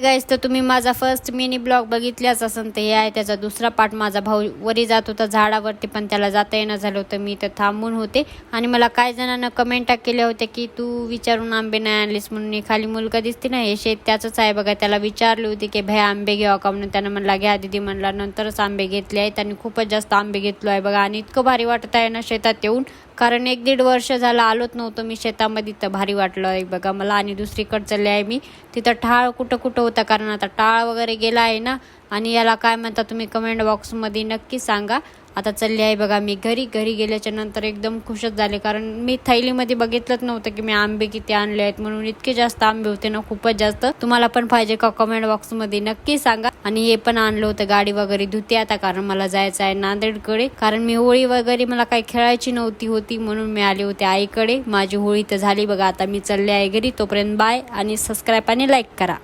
गाईस, तर तुम्ही माझा फर्स्ट मिनी ब्लॉग बघितल्याच असन, तर हे आहे त्याचा दुसरा पार्ट. माझा भाऊ वरी जात होता झाडावरती, पण त्याला जाता येणं झालं होतं. मी तर थांबून होते आणि मला काही जणांना कमेंट केल्या होत्या की तू विचारून आंबे नाही आणलीस म्हणून. खाली मुलगा दिसते ना, हे शेत त्याचंच आहे बघा. त्याला विचारले होते की भया आंबे घ्यावा का म्हणून. त्यानं म्हणला घ्या दीदी म्हणला. नंतरच आंबे घेतले आहेत आणि खूपच जास्त आंबे घेतलो आहे बघा. आणि इतकं भारी वाटत आहे ना शेतात येऊन, कारण 1-1.5 वर्ष झालं आलोच नव्हतं मी शेतामध्ये. तर भारी वाटलं आहे बघा मला. आणि दुसरीकडे चालले आहे मी. तिथं ठाळ कुठं कुठं होता, कारण आता टाळ वगैरे गेला आहे ना. आणि याला काय म्हणता तुम्ही कमेंट बॉक्समध्ये नक्की सांगा. आता चालली आहे बघा मी घरी. घरी गेल्याच्या नंतर एकदम खुशच झाले, कारण मी थैलीमध्ये बघितलंच नव्हतं की मी आंबे किती आणले आहेत म्हणून. इतके जास्त आंबे होते ना, खूपच जास्त. तुम्हाला पण पाहिजे का कमेंट बॉक्समध्ये नक्की सांगा. आणि हे पण आणलं होतं. गाडी वगैरे धुते आता, कारण मला जायचं आहे नांदेडकडे. कारण मी होळी वगैरे मला काही खेळायची नव्हती होती म्हणून मी आले होते आईकडे. माझी होळी तर झाली बघा. आता मी चालले आहे घरी. तोपर्यंत बाय आणि सबस्क्राईब आणि लाईक करा.